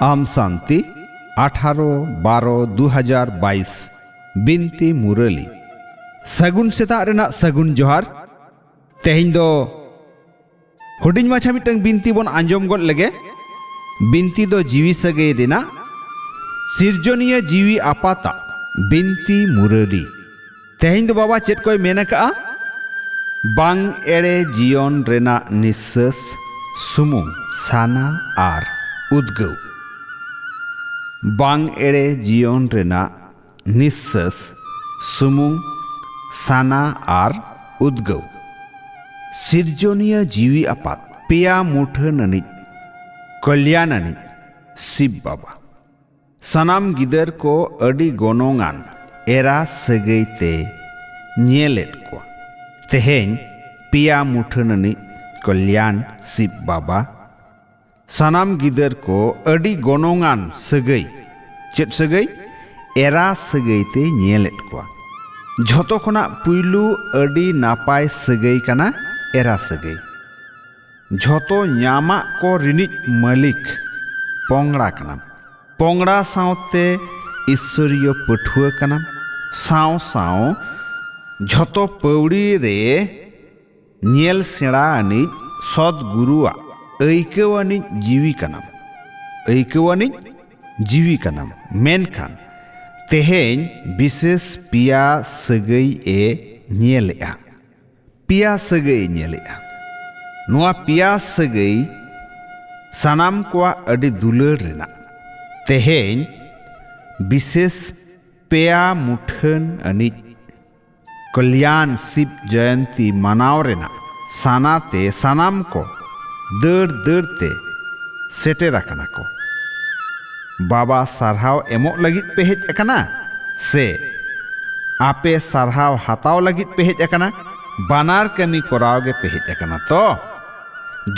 आम शांति 18/12/2022 बिनती मुरली सगुन सेता रेना सगुन जोहार तेहिं दो हुडिंग माछा मिटंग बिनती बन आंजम गद लगे बिनती दो जीवी सगे रेना सिरजनिया जीवी आपाता बिनती मुरली तेहिं दो बाबा चेत कोई मेना का बांग एड़े जीवन रेना निस्सस सुमुंग साना आर उद्गव बांग एड़े जीवन रेना निस्सस सुमुंग साना आर उद्गव सिरजनिया जीवी आपात पेया मुठन अनिज कल्याण अनिज शिव बाबा सनाम गिदर को अडी गोनोंगान एरा सगैते ᱧᱮᱞᱮᱫ ᱠᱚᱣᱟ तेहें पेया मुठन अनिज कल्याण शिव बाबा सनाम गिदर को अडी गोनोंगान सगै चेत सगै एरा सगैते ᱧᱮᱞᱮᱫ ᱠᱚᱣᱟ झोतो खना पुइलू अडी नापाय सगै कना एरा सगै झोतो ᱧᱟᱢᱟ को रिनिज मालिक पोंगड़ा कना पोंगड़ा सावते ईश्वरीय पठुआ कना साव साव झोतो पौड़ी रे ᱧᱮᱞ सेड़ा अनिज सदगुरुआ ऐकवानिज जीवी कनाम ऐकवानिज जीवी कनाम मेनखान तेहें विशेष पिया सगै ए ᱧᱮᱞᱮᱜᱼᱟ पिया सगै ᱧᱮᱞᱮᱜᱼᱟ नुआ पिया सगै सनाम कोआ अडी दुलर रेना तेहें विशेष पेया मुठन अनिज कल्याण शिव जयंती मनाव रेना सानाते सनाम को दर दरते सेटेर आकना को बाबा सारहाव एमोग लगित पे हेज अकना से आपे सारहाव हाताव लगित पे हेज अकना बानार कमी कोरावगे पे हेज अकना तो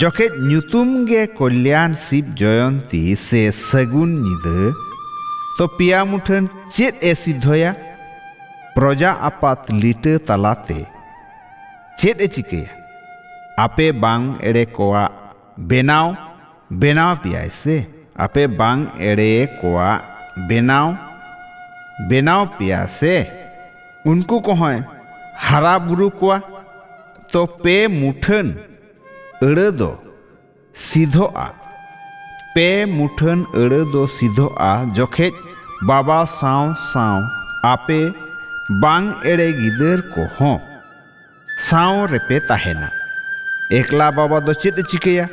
जोखे ᱧᱩᱛᱩᱢ गे कल्याण शिव जयंती से सगुन निदे तो पिया मुठन चेत ए सिद्धोया प्रजा आपात लिटे तलाते चेत ए चिकेया आपे बांग एड़े कोआ बेनाव बेनाव पियाय से आपे बांग एड़े कोआ बेनाव बेनाव पिया से उनको को है हरा बुरु कोआ तो पे मुठन अड़े दो सीधो आ पे मुठन अड़े दो सीधो आ जोखे बाबा साव साव आपे बांग एड़े गिदर को हो साव रेपे ताहेना एकला बाबा दो चेत चिकेया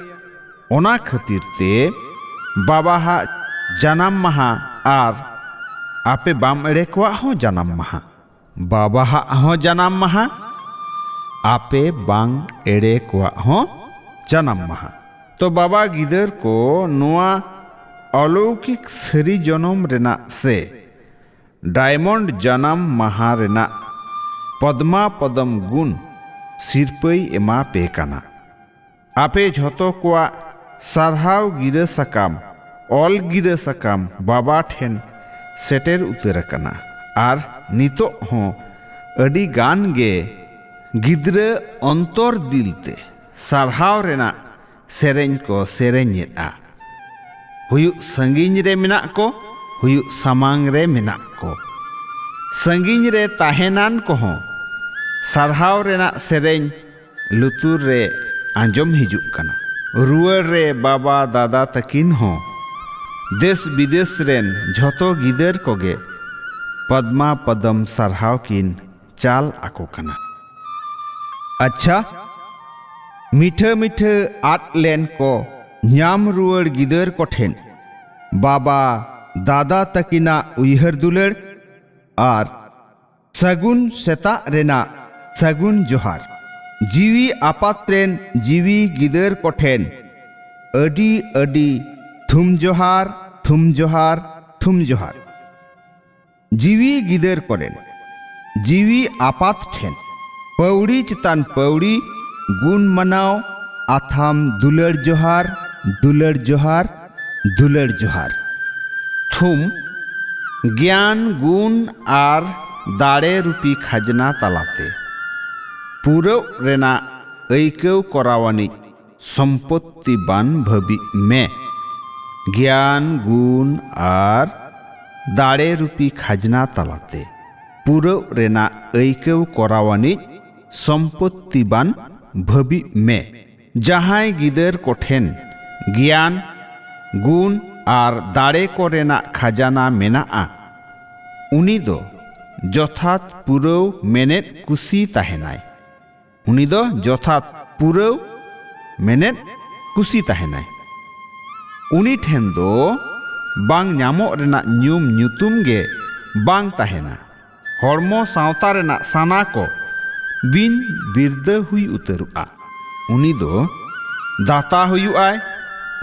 ओना खातिर ते बाबा हा जन्म महा आर आपे बाम एड़े कोआ हो जन्म महा बाबा हा हो जन्म महा आपे बांग एड़े कोआ हो जन्म महा तो बाबा गिदर को नुआ अलौकिक सरी जनम रेना से डायमंड जन्म महा रेना पद्मा पदम गुण सिरपई एमा पे काना आपे झोतो कोआ सारहाव गिरा सकाम ऑल गिरा सकाम बाबा ठेन सेटेर उतर कना आर नितो हो अडी गान गे गिद्रे अंतर दिलते सारहाव रेना सेरेñ को सेरेñेता हुयु संगीñ रे मेना को हुयु सामांग रे मेना को संगीñ रे ताहेनान को हो सारहाव रेना सेरेñ लुतुर रे आंजम हिजुक कना रुअर रे बाबा दादा तकिन हो देश विदेश रेन झोतो गिदर कोगे पद्मा पदम सारहाव किन चाल आको कना अच्छा मीठे मीठे आट लेन को ᱧᱟᱢ रुअर गिदर को ठेन बाबा दादा तकिना उयहर दुलर आर सगुन सेता रेना सगुन जोहार जीवी आपात्रेन जीवी गिदर को ठेन अडी अडी थुम जोहार थुम जोहार थुम जोहार जीवी गिदर कोरेन जीवी आपात ठेन पौड़ी चितान पौड़ी गुण मनाव आथाम दुलर जोहार दुलर जोहार दुलर जोहार थुम ज्ञान गुण आर दाड़े रूपी खाजना तलाते पूरव रेना ऐकव कोरावानी सम्पत्ति बान भबी में জ্ঞান গুণ আর দাড়ে রূপী খাজনা তালাতে পুরো রেনা ঐক্যও করাवानिज सम्पत्तिबान भबि मे जहाय गिदर कोठेन ज्ञान गुण और दाड़े को रेना खजाना मेनाआ उनी दो जथात पुरव मेनेट कुसी ताहेनाय उनी दो जथात पुरव मेनेट कुसी ताहेनाय उनी ठेन दो बांग ᱧᱟᱢᱚᱜ ᱨᱮᱱᱟᱜ ᱧᱩᱢ ᱧᱩᱛᱩᱢ ᱜᱮ बांग ताहेना हड़मो सावता रेना साना को बिन बिरदा हुई उतरुआ उनी दो दाता हुयुआय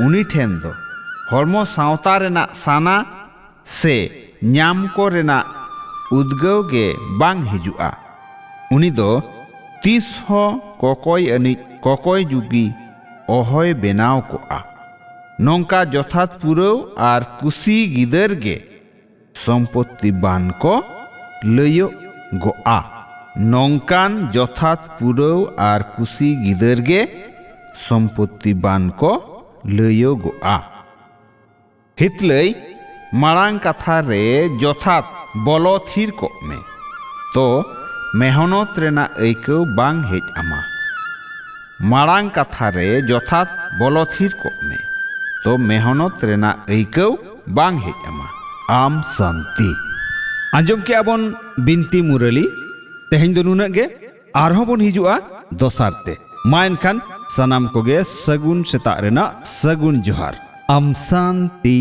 उनी ठेन दो हड़मो सावता रेना साना से ᱧᱟᱢ को रेना उद्गव गे बांग हिजुआ उनी दो तीस हो कोकोय अनिज कोकोय जुगी ओहोय बेनाव कोआ नौका जथात पुरव और कुसी गिदर गे सम्पत्ति बान को लयो गोआ नौकान जथात पुरव और कुसी गिदर गे सम्पत्ति बान को लयो गोआ हितलय मारांग कथा रे जथात बलो थीर को में तो मेहनत रेना ऐकौ बांग हेज आमा मारांग कथा रे जथात बलो थीर को में तो मेहनत रेना ऐकौ बांग हेज आमा आम शांति आंजम के आबन बिनती मुरली तेहेन दो नुना गे आरहों बन हिजुआ दोसारते मा एनखान सनाम कोगे सगुन सेता रेना सगुन जोहार आम शांति।